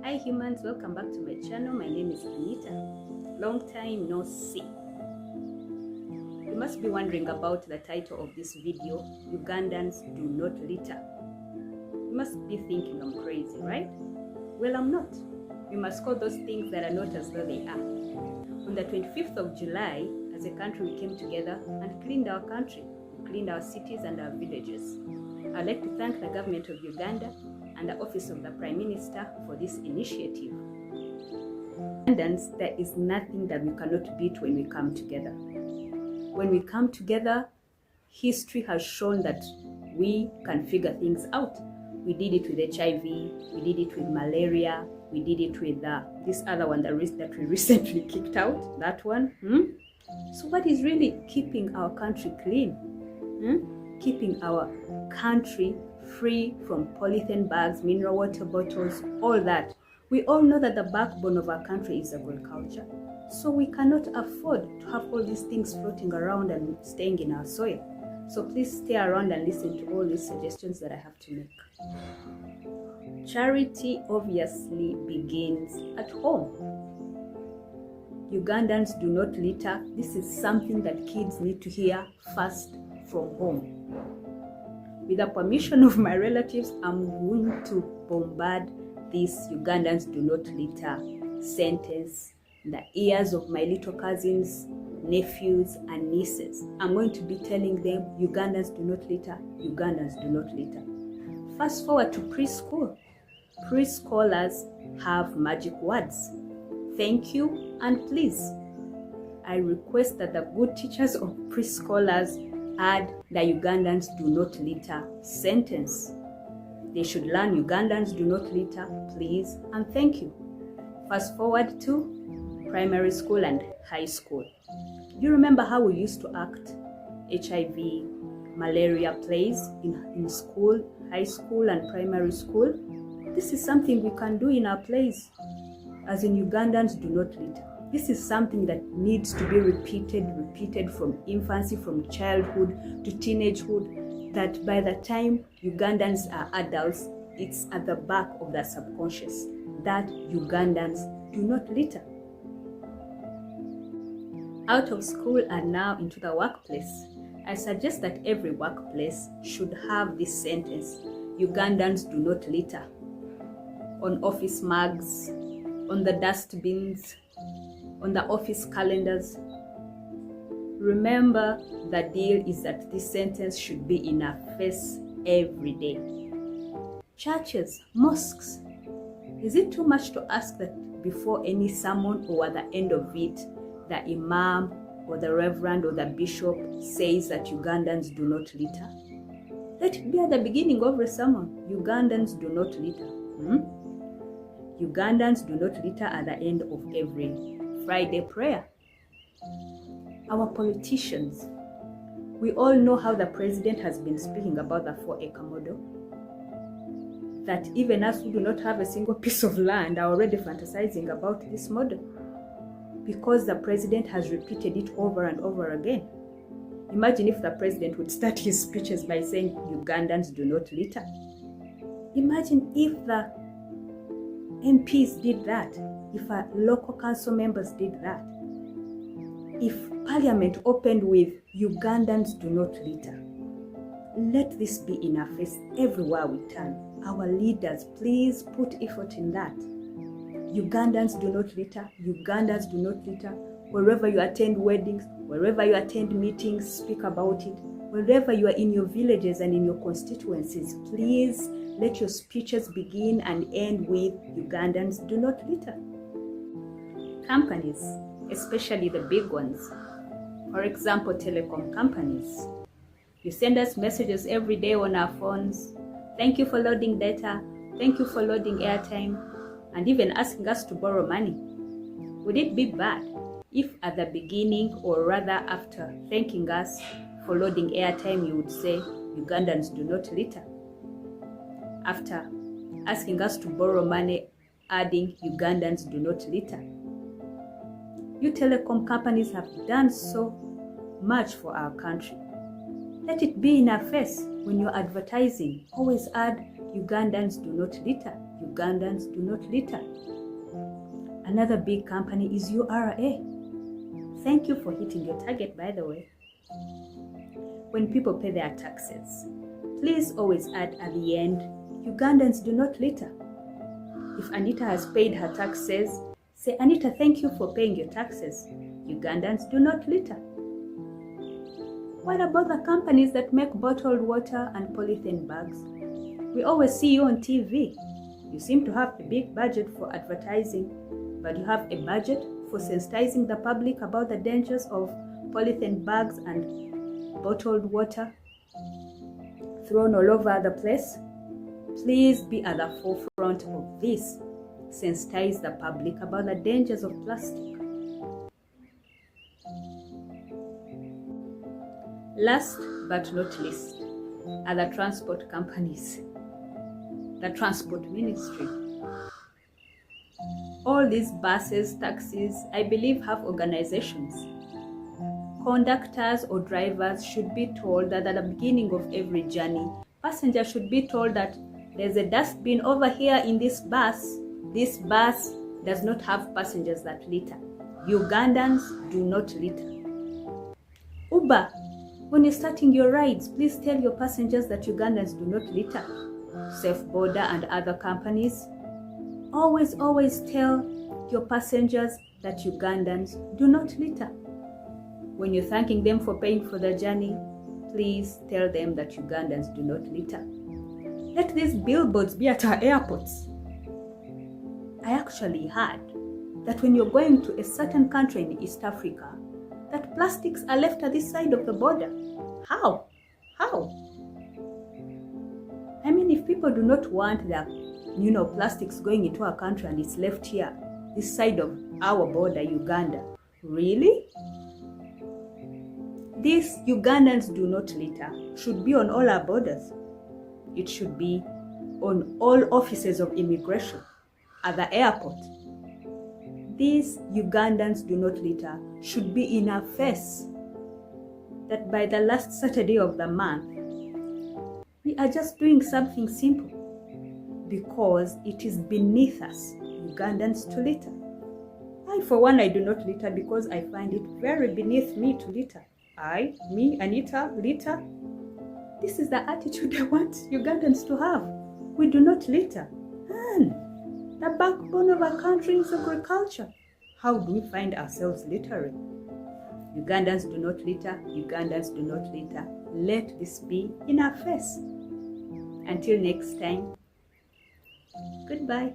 Hi humans, welcome back to my channel. My name is Anita. Long time no see. You must be wondering about the title of this video, Ugandans do not litter. You must be thinking I'm crazy, right? Well, I'm not. We must call those things that are not as though they are. On the 25th of July, as a country, we came together and cleaned our country, cleaned our cities and our villages. I'd like to thank the government of Uganda and the Office of the Prime Minister for this initiative. Ugandans, there is nothing that we cannot beat when we come together. When we come together, history has shown that we can figure things out. We did it with HIV, we did it with malaria, we did it with this other one that we recently kicked out, that one. So what is really keeping our country clean? Keeping our country free from polythene bags, mineral water bottles, all that. We all know that the backbone of our country is agriculture. So we cannot afford to have all these things floating around and staying in our soil. So please stay around and listen to all these suggestions that I have to make. Charity obviously begins at home. Ugandans do not litter. This is something that kids need to hear first from home. With the permission of my relatives, I'm going to bombard this Ugandans do not litter sentence in the ears of my little cousins, nephews, and nieces. I'm going to be telling them, Ugandans do not litter, Ugandans do not litter. Fast forward to preschool. Preschoolers have magic words. Thank you and please. I request that the good teachers of preschoolers add the Ugandans do not litter sentence. They should learn Ugandans do not litter, please, and thank you. Fast forward to primary school and high school. Do you remember how we used to act HIV, malaria plays in school, high school and primary school? This is something we can do in our plays, as in Ugandans do not litter. This is something that needs to be repeated from infancy, from childhood to teenagehood, that by the time Ugandans are adults, it's at the back of their subconscious that Ugandans do not litter. Out of school and now into the workplace, I suggest that every workplace should have this sentence, Ugandans do not litter, on office mugs, on the dustbins, on the office calendars. Remember, the deal is that this sentence should be in our face every day. Churches, mosques, is it too much to ask that before any sermon or at the end of it, the imam or the reverend or the bishop says that Ugandans do not litter? Let it be at the beginning of a sermon, Ugandans do not litter. Ugandans do not litter at the end of every Friday prayer. Our politicians, we all know how the president has been speaking about the 4-acre model. That even us who do not have a single piece of land are already fantasizing about this model because the president has repeated it over and over again. Imagine if the president would start his speeches by saying, Ugandans do not litter. Imagine if the MPs did that, if our local council members did that, if Parliament opened with Ugandans do not litter. Let this be in our face everywhere we turn. Our leaders, please put effort in that. Ugandans do not litter, Ugandans do not litter. Wherever you attend weddings, wherever you attend meetings, speak about it. Wherever you are in your villages and in your constituencies, please let your speeches begin and end with Ugandans do not litter. Companies, especially the big ones, for example, telecom companies. You send us messages every day on our phones. Thank you for loading data. Thank you for loading airtime, and even asking us to borrow money. Would it be bad if at the beginning, or rather after thanking us for loading airtime, you would say, Ugandans do not litter? After asking us to borrow money, adding Ugandans do not litter? You telecom companies have done so much for our country. Let it be in our face when you're advertising. Always add Ugandans do not litter. Ugandans do not litter. Another big company is URA. Thank you for hitting your target, by the way. When people pay their taxes, please always add at the end, Ugandans do not litter. If Anita has paid her taxes, say, Anita, thank you for paying your taxes. Ugandans do not litter. What about the companies that make bottled water and polythene bags? We always see you on TV. You seem to have a big budget for advertising, but you have a budget for sensitizing the public about the dangers of polythene bags and bottled water thrown all over the place? Please be at the forefront of this. Sensitize the public about the dangers of plastic. Last but not least are the transport companies, the transport ministry. All these buses, taxis, I believe have organizations. Conductors or drivers should be told that at the beginning of every journey, passengers should be told that there's a dustbin over here in this bus. This bus does not have passengers that litter. Ugandans do not litter. Uber, when you're starting your rides, please tell your passengers that Ugandans do not litter. Safe Border and other companies, always tell your passengers that Ugandans do not litter. When you're thanking them for paying for the journey, please tell them that Ugandans do not litter. Let these billboards be at our airports. I actually heard that when you're going to a certain country in East Africa, that plastics are left at this side of the border. How? I mean, if people do not want their, plastics going into our country and it's left here, this side of our border, Uganda, really? This Ugandans do not litter should be on all our borders. It should be on all offices of immigration, at the airport. These Ugandans do not litter should be in our face. That by the last Saturday of the month, we are just doing something simple because it is beneath us, Ugandans, to litter. I, for one, I do not litter because I find it very beneath me to litter. Me, Anita, litter. This is the attitude I want Ugandans to have. We do not litter. And the backbone of our country is agriculture. How do we find ourselves littering? Ugandans do not litter. Ugandans do not litter. Let this be in our face. Until next time, goodbye.